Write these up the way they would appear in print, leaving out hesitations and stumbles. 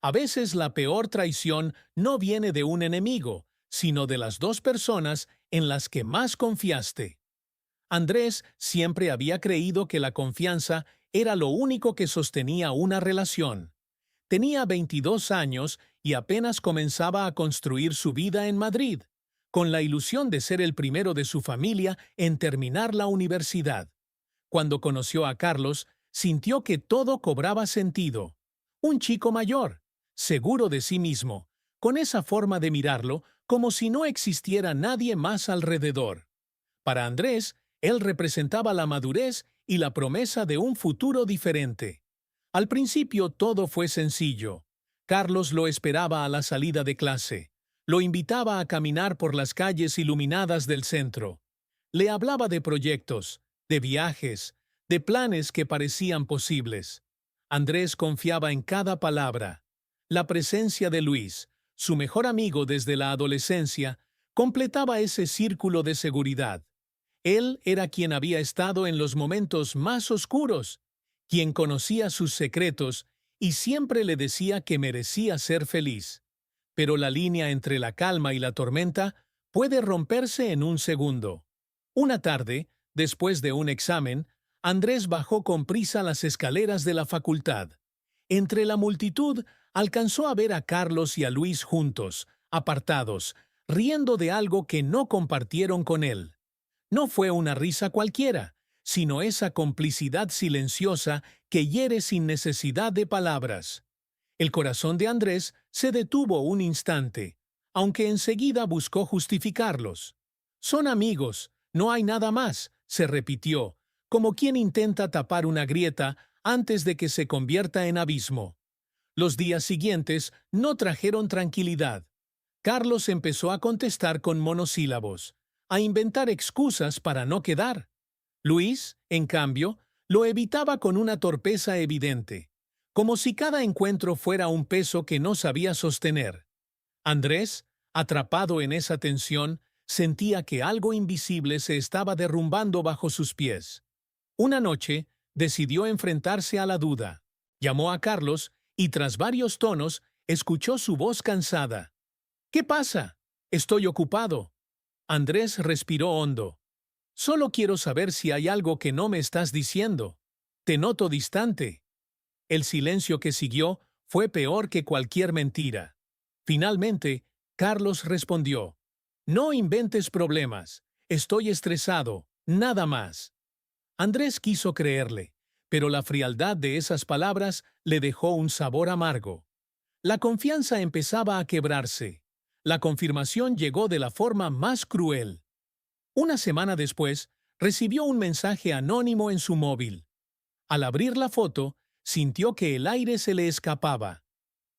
A veces la peor traición no viene de un enemigo, sino de las dos personas en las que más confiaste. Andrés siempre había creído que la confianza era lo único que sostenía una relación. Tenía 22 años y apenas comenzaba a construir su vida en Madrid, con la ilusión de ser el primero de su familia en terminar la universidad. Cuando conoció a Carlos, sintió que todo cobraba sentido. Un chico mayor, seguro de sí mismo, con esa forma de mirarlo como si no existiera nadie más alrededor. Para Andrés, él representaba la madurez y la promesa de un futuro diferente. Al principio todo fue sencillo. Carlos lo esperaba a la salida de clase. Lo invitaba a caminar por las calles iluminadas del centro. Le hablaba de proyectos, de viajes, de planes que parecían posibles. Andrés confiaba en cada palabra. La presencia de Luis, su mejor amigo desde la adolescencia, completaba ese círculo de seguridad. Él era quien había estado en los momentos más oscuros, quien conocía sus secretos y siempre le decía que merecía ser feliz. Pero la línea entre la calma y la tormenta puede romperse en un segundo. Una tarde, después de un examen, Andrés bajó con prisa las escaleras de la facultad. Entre la multitud, alcanzó a ver a Carlos y a Luis juntos, apartados, riendo de algo que no compartieron con él. No fue una risa cualquiera, sino esa complicidad silenciosa que hiere sin necesidad de palabras. El corazón de Andrés se detuvo un instante, aunque enseguida buscó justificarlos. Son amigos, no hay nada más, se repitió, como quien intenta tapar una grieta antes de que se convierta en abismo. Los días siguientes no trajeron tranquilidad. Carlos empezó a contestar con monosílabos, a inventar excusas para no quedar. Luis, en cambio, lo evitaba con una torpeza evidente, como si cada encuentro fuera un peso que no sabía sostener. Andrés, atrapado en esa tensión, sentía que algo invisible se estaba derrumbando bajo sus pies. Una noche, decidió enfrentarse a la duda. Llamó a Carlos y, tras varios tonos, escuchó su voz cansada. «¿Qué pasa? Estoy ocupado». Andrés respiró hondo. «Solo quiero saber si hay algo que no me estás diciendo. Te noto distante». El silencio que siguió fue peor que cualquier mentira. Finalmente, Carlos respondió: «No inventes problemas. Estoy estresado, nada más». Andrés quiso creerle, pero la frialdad de esas palabras le dejó un sabor amargo. La confianza empezaba a quebrarse. La confirmación llegó de la forma más cruel. Una semana después, recibió un mensaje anónimo en su móvil. Al abrir la foto, sintió que el aire se le escapaba.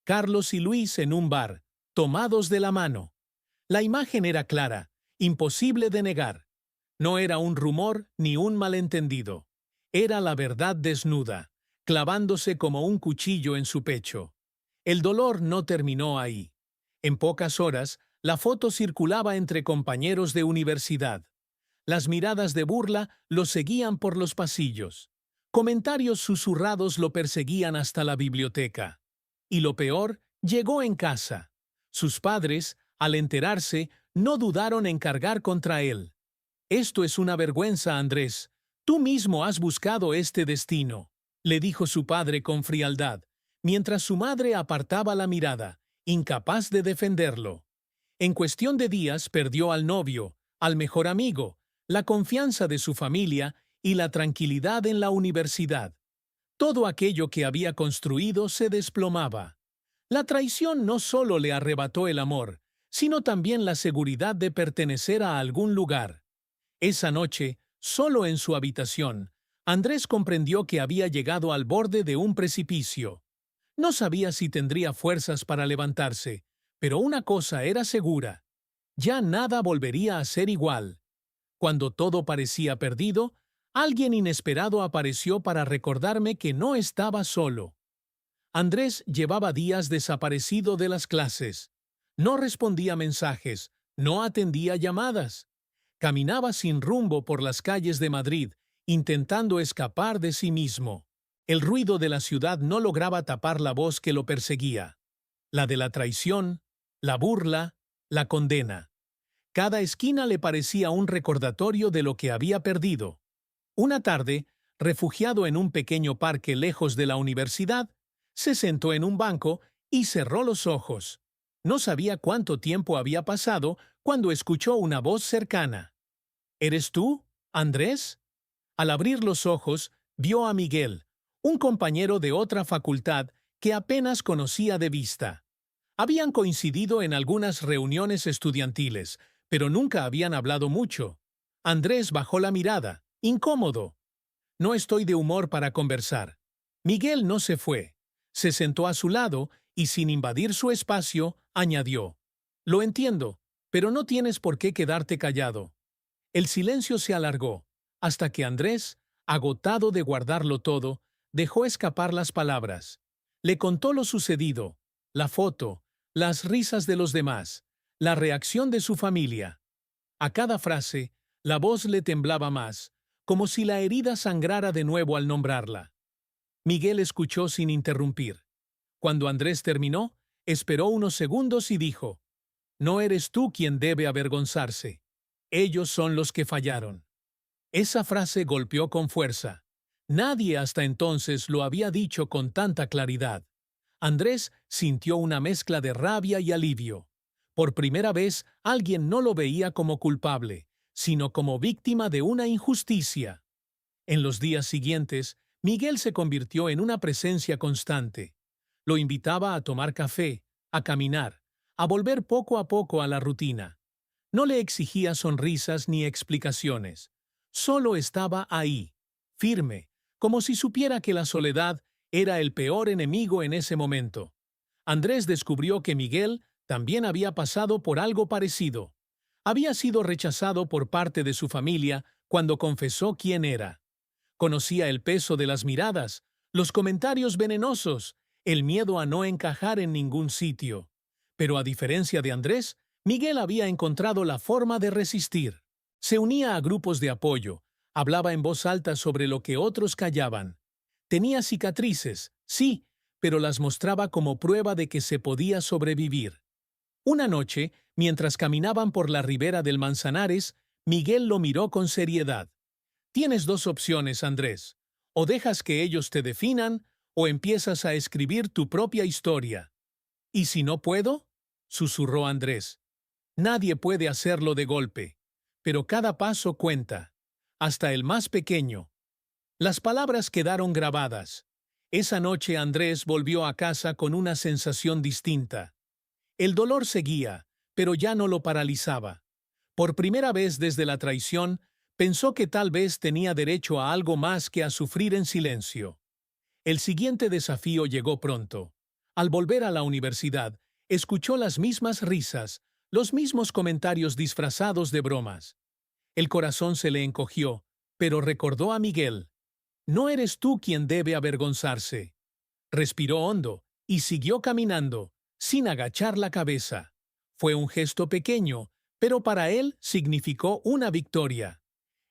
Carlos y Luis en un bar, tomados de la mano. La imagen era clara, imposible de negar. No era un rumor ni un malentendido. Era la verdad desnuda, clavándose como un cuchillo en su pecho. El dolor no terminó ahí. En pocas horas, la foto circulaba entre compañeros de universidad. Las miradas de burla lo seguían por los pasillos. Comentarios susurrados lo perseguían hasta la biblioteca. Y lo peor, llegó en casa. Sus padres, al enterarse, no dudaron en cargar contra él. «Esto es una vergüenza, Andrés. Tú mismo has buscado este destino», le dijo su padre con frialdad, mientras su madre apartaba la mirada, incapaz de defenderlo. En cuestión de días perdió al novio, al mejor amigo, la confianza de su familia y la tranquilidad en la universidad. Todo aquello que había construido se desplomaba. La traición no solo le arrebató el amor, sino también la seguridad de pertenecer a algún lugar. Esa noche, solo en su habitación, Andrés comprendió que había llegado al borde de un precipicio. No sabía si tendría fuerzas para levantarse, pero una cosa era segura: ya nada volvería a ser igual. Cuando todo parecía perdido, alguien inesperado apareció para recordarme que no estaba solo. Andrés llevaba días desaparecido de las clases. No respondía mensajes, no atendía llamadas. Caminaba sin rumbo por las calles de Madrid, intentando escapar de sí mismo. El ruido de la ciudad no lograba tapar la voz que lo perseguía. la de la traición, la burla, la condena. Cada esquina le parecía un recordatorio de lo que había perdido. Una tarde, refugiado en un pequeño parque lejos de la universidad, se sentó en un banco y cerró los ojos. No sabía cuánto tiempo había pasado cuando escuchó una voz cercana. ¿Eres tú, Andrés? Al abrir los ojos, vio a Miguel, un compañero de otra facultad que apenas conocía de vista. Habían coincidido en algunas reuniones estudiantiles, pero nunca habían hablado mucho. Andrés bajó la mirada, incómodo. No estoy de humor para conversar. Miguel no se fue. Se sentó a su lado y, sin invadir su espacio, añadió: Lo entiendo, pero no tienes por qué quedarte callado. El silencio se alargó, hasta que Andrés, agotado de guardarlo todo, dejó escapar las palabras. Le contó lo sucedido, la foto, las risas de los demás, la reacción de su familia. A cada frase, la voz le temblaba más, como si la herida sangrara de nuevo al nombrarla. Miguel escuchó sin interrumpir. Cuando Andrés terminó, esperó unos segundos y dijo: No eres tú quien debe avergonzarse. Ellos son los que fallaron. Esa frase golpeó con fuerza. Nadie hasta entonces lo había dicho con tanta claridad. Andrés sintió una mezcla de rabia y alivio. Por primera vez, alguien no lo veía como culpable, sino como víctima de una injusticia. En los días siguientes, Miguel se convirtió en una presencia constante. Lo invitaba a tomar café, a caminar, a volver poco a poco a la rutina. No le exigía sonrisas ni explicaciones. Solo estaba ahí, firme, como si supiera que la soledad era el peor enemigo en ese momento. Andrés descubrió que Miguel también había pasado por algo parecido. Había sido rechazado por parte de su familia cuando confesó quién era. Conocía el peso de las miradas, los comentarios venenosos, el miedo a no encajar en ningún sitio. Pero a diferencia de Andrés, Miguel había encontrado la forma de resistir. Se unía a grupos de apoyo, hablaba en voz alta sobre lo que otros callaban. Tenía cicatrices, sí, pero las mostraba como prueba de que se podía sobrevivir. Una noche, mientras caminaban por la ribera del Manzanares, Miguel lo miró con seriedad. Tienes dos opciones, Andrés. O dejas que ellos te definan, o empiezas a escribir tu propia historia. ¿Y si no puedo? Susurró Andrés. Nadie puede hacerlo de golpe, pero cada paso cuenta, hasta el más pequeño. Las palabras quedaron grabadas. Esa noche Andrés volvió a casa con una sensación distinta. El dolor seguía, pero ya no lo paralizaba. Por primera vez desde la traición, pensó que tal vez tenía derecho a algo más que a sufrir en silencio. El siguiente desafío llegó pronto. Al volver a la universidad, escuchó las mismas risas, los mismos comentarios disfrazados de bromas. El corazón se le encogió, pero recordó a Miguel. No eres tú quien debe avergonzarse. Respiró hondo y siguió caminando, sin agachar la cabeza. Fue un gesto pequeño, pero para él significó una victoria.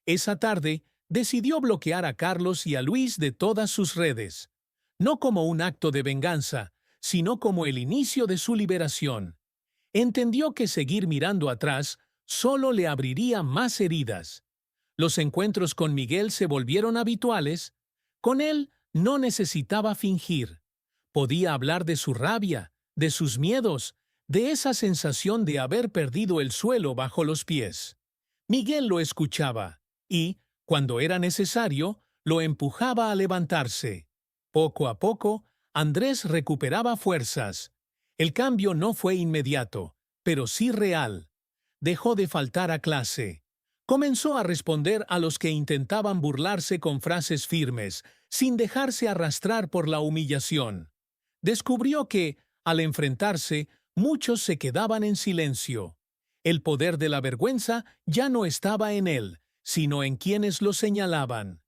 Esa tarde, decidió bloquear a Carlos y a Luis de todas sus redes. No como un acto de venganza, sino como el inicio de su liberación. Entendió que seguir mirando atrás solo le abriría más heridas. Los encuentros con Miguel se volvieron habituales. Con él no necesitaba fingir. Podía hablar de su rabia, de sus miedos, de esa sensación de haber perdido el suelo bajo los pies. Miguel lo escuchaba y, cuando era necesario, lo empujaba a levantarse. Poco a poco, Andrés recuperaba fuerzas. El cambio no fue inmediato, pero sí real. Dejó de faltar a clase. Comenzó a responder a los que intentaban burlarse con frases firmes, sin dejarse arrastrar por la humillación. Descubrió que, al enfrentarse, muchos se quedaban en silencio. El poder de la vergüenza ya no estaba en él, sino en quienes lo señalaban.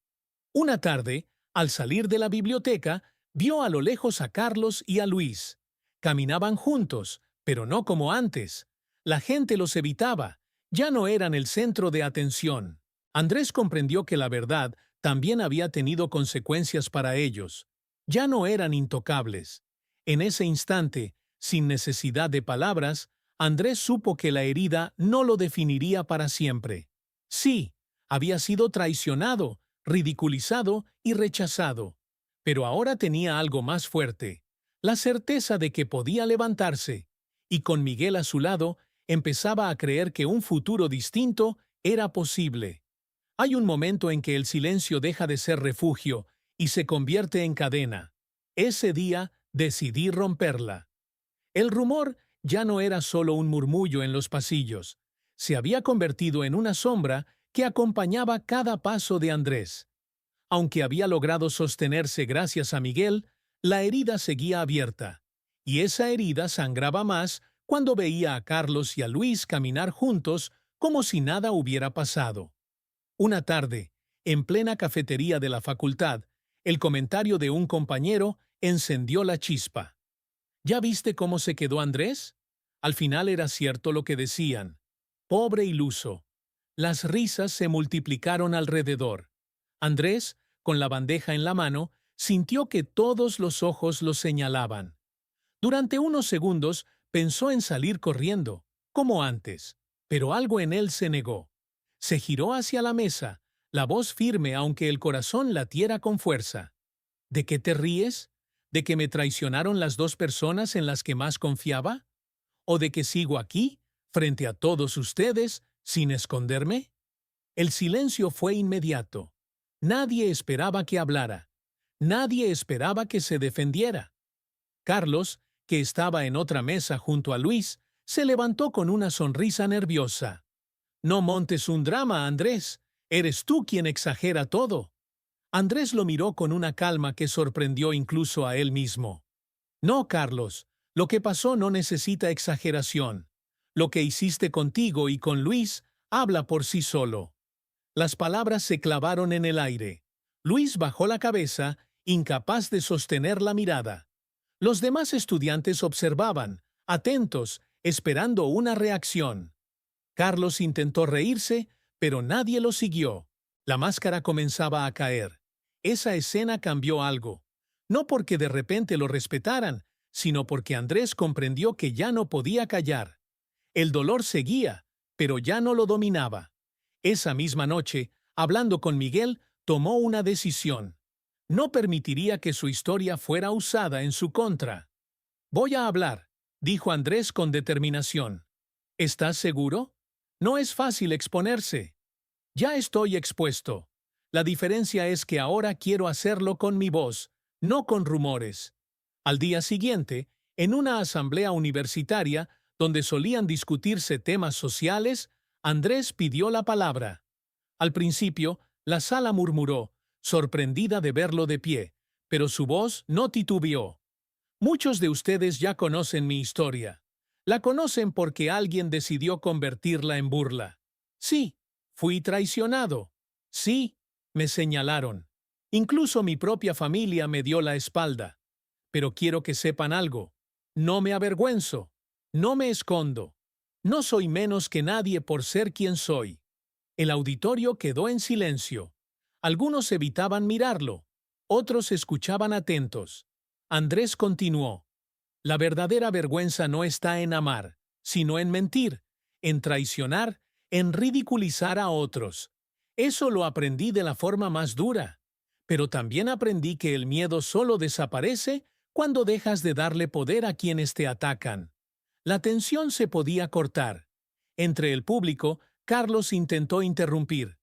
Una tarde, al salir de la biblioteca, vio a lo lejos a Carlos y a Luis. Caminaban juntos, pero no como antes. La gente los evitaba, ya no eran el centro de atención. Andrés comprendió que la verdad también había tenido consecuencias para ellos. Ya no eran intocables. En ese instante, Sin necesidad de palabras, Andrés supo que la herida no lo definiría para siempre. Sí, había sido traicionado, ridiculizado y rechazado. Pero ahora tenía algo más fuerte, la certeza de que podía levantarse, y con Miguel a su lado, empezaba a creer que un futuro distinto era posible. Hay un momento en que el silencio deja de ser refugio y se convierte en cadena. Ese día decidí romperla. El rumor ya no era solo un murmullo en los pasillos. Se había convertido en una sombra que acompañaba cada paso de Andrés. Aunque había logrado sostenerse gracias a Miguel, la herida seguía abierta. Y esa herida sangraba más cuando veía a Carlos y a Luis caminar juntos como si nada hubiera pasado. Una tarde, en plena cafetería de la facultad, el comentario de un compañero encendió la chispa. ¿Ya viste cómo se quedó Andrés? Al final era cierto lo que decían. Pobre iluso. Las risas se multiplicaron alrededor. Andrés, con la bandeja en la mano, sintió que todos los ojos lo señalaban. Durante unos segundos pensó en salir corriendo, como antes, pero algo en él se negó. Se giró hacia la mesa, la voz firme aunque el corazón latiera con fuerza. ¿De qué te ríes? ¿De que me traicionaron las dos personas en las que más confiaba? ¿O de que sigo aquí, frente a todos ustedes, sin esconderme? El silencio fue inmediato. Nadie esperaba que hablara. Nadie esperaba que se defendiera. Carlos, que estaba en otra mesa junto a Luis, se levantó con una sonrisa nerviosa. No montes un drama, Andrés. Eres tú quien exagera todo. Andrés lo miró con una calma que sorprendió incluso a él mismo. No, Carlos, lo que pasó no necesita exageración. Lo que hiciste contigo y con Luis habla por sí solo. Las palabras se clavaron en el aire. Luis bajó la cabeza, incapaz de sostener la mirada. Los demás estudiantes observaban, atentos, esperando una reacción. Carlos intentó reírse, pero nadie lo siguió. La máscara comenzaba a caer. Esa escena cambió algo. No porque de repente lo respetaran, sino porque Andrés comprendió que ya no podía callar. El dolor seguía, pero ya no lo dominaba. Esa misma noche, hablando con Miguel, tomó una decisión. No permitiría que su historia fuera usada en su contra. Voy a hablar, dijo Andrés con determinación. ¿Estás seguro? No es fácil exponerse. Ya estoy expuesto. La diferencia es que ahora quiero hacerlo con mi voz, no con rumores. Al día siguiente, en una asamblea universitaria donde solían discutirse temas sociales, Andrés pidió la palabra. Al principio, la sala murmuró, sorprendida de verlo de pie, pero su voz no titubeó. Muchos de ustedes ya conocen mi historia. La conocen porque alguien decidió convertirla en burla. Sí, fui traicionado. Sí, me señalaron. Incluso mi propia familia me dio la espalda. Pero quiero que sepan algo. No me avergüenzo. No me escondo. No soy menos que nadie por ser quien soy. El auditorio quedó en silencio. Algunos evitaban mirarlo. Otros escuchaban atentos. Andrés continuó. La verdadera vergüenza no está en amar, sino en mentir, en traicionar, en ridiculizar a otros. Eso lo aprendí de la forma más dura. Pero también aprendí que el miedo solo desaparece cuando dejas de darle poder a quienes te atacan. La tensión se podía cortar. Entre el público, Carlos intentó interrumpir.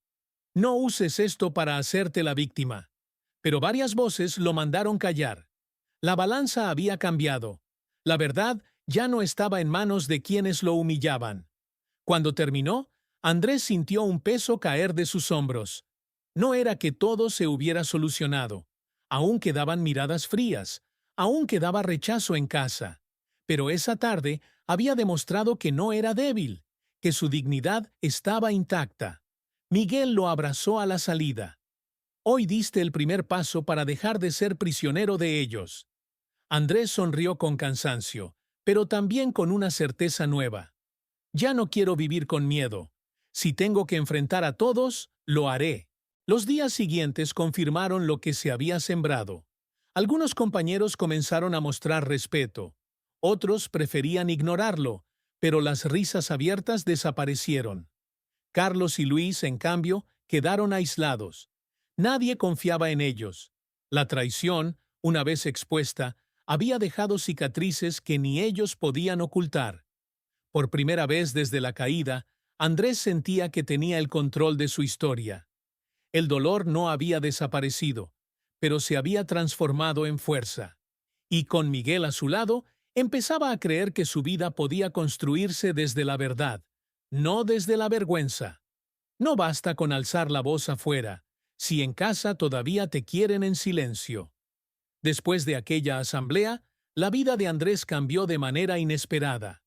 No uses esto para hacerte la víctima. Pero varias voces lo mandaron callar. La balanza había cambiado. La verdad ya no estaba en manos de quienes lo humillaban. Cuando terminó, Andrés sintió un peso caer de sus hombros. No era que todo se hubiera solucionado. Aún quedaban miradas frías. Aún quedaba rechazo en casa. Pero esa tarde había demostrado que no era débil, que su dignidad estaba intacta. Miguel lo abrazó a la salida. Hoy diste el primer paso para dejar de ser prisionero de ellos. Andrés sonrió con cansancio, pero también con una certeza nueva. Ya no quiero vivir con miedo. Si tengo que enfrentar a todos, lo haré. Los días siguientes confirmaron lo que se había sembrado. Algunos compañeros comenzaron a mostrar respeto. Otros preferían ignorarlo, pero las risas abiertas desaparecieron. Carlos y Luis, en cambio, quedaron aislados. Nadie confiaba en ellos. La traición, una vez expuesta, había dejado cicatrices que ni ellos podían ocultar. Por primera vez desde la caída, Andrés sentía que tenía el control de su historia. El dolor no había desaparecido, pero se había transformado en fuerza. Y con Miguel a su lado, empezaba a creer que su vida podía construirse desde la verdad, no desde la vergüenza. No basta con alzar la voz afuera, si en casa todavía te quieren en silencio. Después de aquella asamblea, la vida de Andrés cambió de manera inesperada.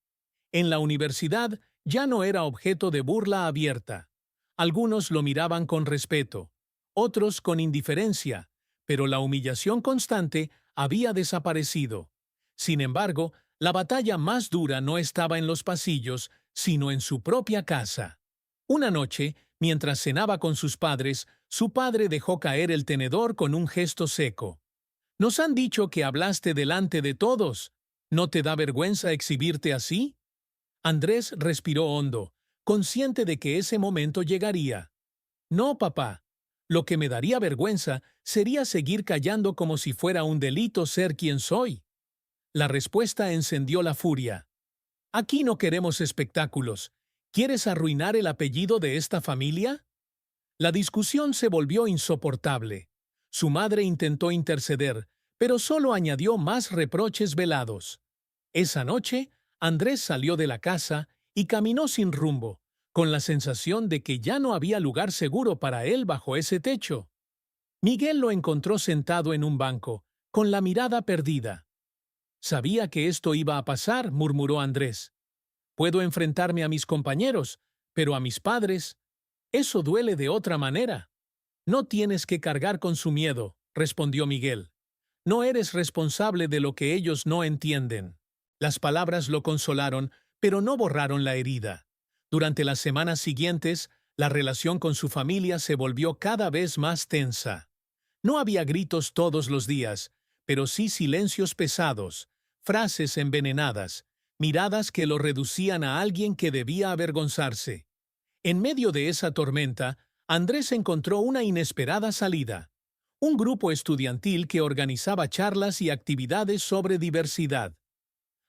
En la universidad ya no era objeto de burla abierta. Algunos lo miraban con respeto, otros con indiferencia, pero la humillación constante había desaparecido. Sin embargo, la batalla más dura no estaba en los pasillos, sino en su propia casa. Una noche, mientras cenaba con sus padres, su padre dejó caer el tenedor con un gesto seco. «Nos han dicho que hablaste delante de todos. ¿No te da vergüenza exhibirte así?» Andrés respiró hondo, consciente de que ese momento llegaría. «No, papá. Lo que me daría vergüenza sería seguir callando como si fuera un delito ser quien soy». La respuesta encendió la furia. «Aquí no queremos espectáculos. ¿Quieres arruinar el apellido de esta familia?» La discusión se volvió insoportable. Su madre intentó interceder, pero solo añadió más reproches velados. Esa noche, Andrés salió de la casa y caminó sin rumbo, con la sensación de que ya no había lugar seguro para él bajo ese techo. Miguel lo encontró sentado en un banco, con la mirada perdida. «Sabía que esto iba a pasar», murmuró Andrés. «Puedo enfrentarme a mis compañeros, pero a mis padres, eso duele de otra manera». «No tienes que cargar con su miedo», respondió Miguel. «No eres responsable de lo que ellos no entienden». Las palabras lo consolaron, pero no borraron la herida. Durante las semanas siguientes, la relación con su familia se volvió cada vez más tensa. No había gritos todos los días, pero sí silencios pesados, frases envenenadas, miradas que lo reducían a alguien que debía avergonzarse. En medio de esa tormenta, Andrés encontró una inesperada salida. Un grupo estudiantil que organizaba charlas y actividades sobre diversidad.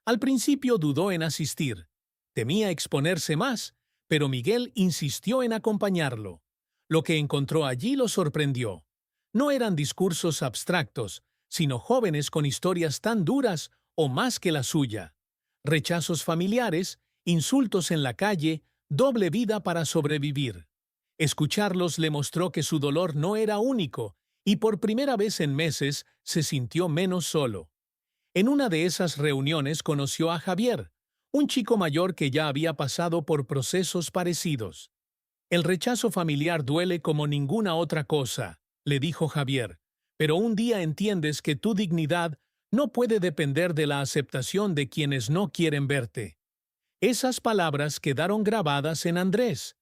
Al principio dudó en asistir. Temía exponerse más, pero Miguel insistió en acompañarlo. Lo que encontró allí lo sorprendió. No eran discursos abstractos, sino jóvenes con historias tan duras o más que la suya. Rechazos familiares, insultos en la calle, doble vida para sobrevivir. Escucharlos le mostró que su dolor no era único, y por primera vez en meses se sintió menos solo. En una de esas reuniones conoció a Javier, un chico mayor que ya había pasado por procesos parecidos. «El rechazo familiar duele como ninguna otra cosa», le dijo Javier, «pero un día entiendes que tu dignidad no puede depender de la aceptación de quienes no quieren verte». Esas palabras quedaron grabadas en Andrés.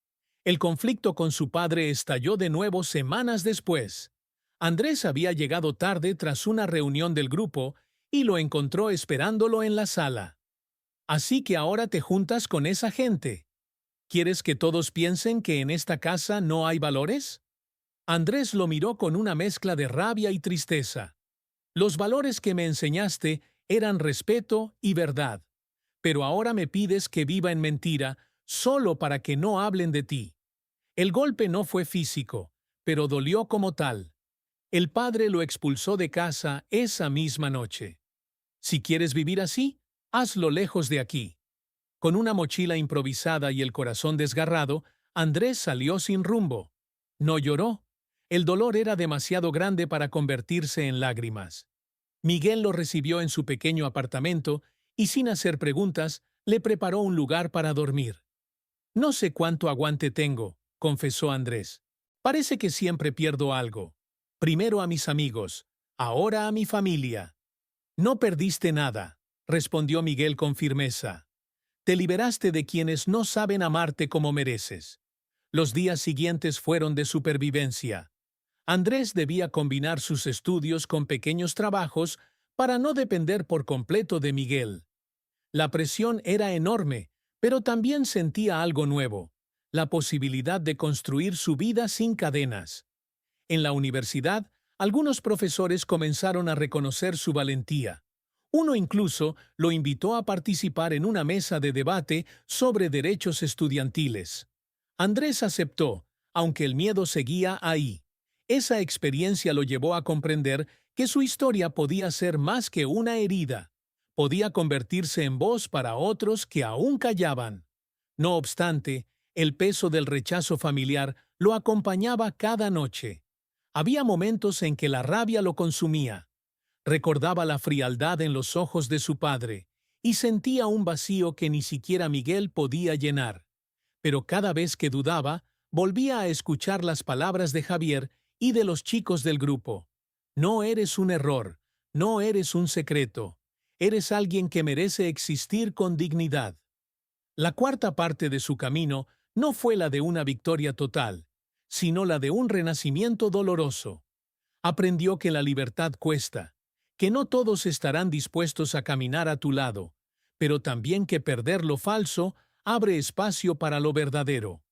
El conflicto con su padre estalló de nuevo semanas después. Andrés había llegado tarde tras una reunión del grupo y lo encontró esperándolo en la sala. «Así que ahora te juntas con esa gente. ¿Quieres que todos piensen que en esta casa no hay valores?» Andrés lo miró con una mezcla de rabia y tristeza. «Los valores que me enseñaste eran respeto y verdad, pero ahora me pides que viva en mentira solo para que no hablen de ti». El golpe no fue físico, pero dolió como tal. El padre lo expulsó de casa esa misma noche. «Si quieres vivir así, hazlo lejos de aquí». Con una mochila improvisada y el corazón desgarrado, Andrés salió sin rumbo. No lloró. El dolor era demasiado grande para convertirse en lágrimas. Miguel lo recibió en su pequeño apartamento y, sin hacer preguntas, le preparó un lugar para dormir. «No sé cuánto aguante tengo», confesó Andrés. «Parece que siempre pierdo algo. Primero a mis amigos, ahora a mi familia». «No perdiste nada», respondió Miguel con firmeza. «Te liberaste de quienes no saben amarte como mereces». Los días siguientes fueron de supervivencia. Andrés debía combinar sus estudios con pequeños trabajos para no depender por completo de Miguel. La presión era enorme, pero también sentía algo nuevo, la posibilidad de construir su vida sin cadenas. En la universidad, algunos profesores comenzaron a reconocer su valentía. Uno incluso lo invitó a participar en una mesa de debate sobre derechos estudiantiles. Andrés aceptó, aunque el miedo seguía ahí. Esa experiencia lo llevó a comprender que su historia podía ser más que una herida. Podía convertirse en voz para otros que aún callaban. No obstante, el peso del rechazo familiar lo acompañaba cada noche. Había momentos en que la rabia lo consumía. Recordaba la frialdad en los ojos de su padre y sentía un vacío que ni siquiera Miguel podía llenar. Pero cada vez que dudaba, volvía a escuchar las palabras de Javier y de los chicos del grupo. No eres un error, no eres un secreto, eres alguien que merece existir con dignidad. La cuarta parte de su camino no fue la de una victoria total, sino la de un renacimiento doloroso. Aprendió que la libertad cuesta, que no todos estarán dispuestos a caminar a tu lado, pero también que perder lo falso abre espacio para lo verdadero.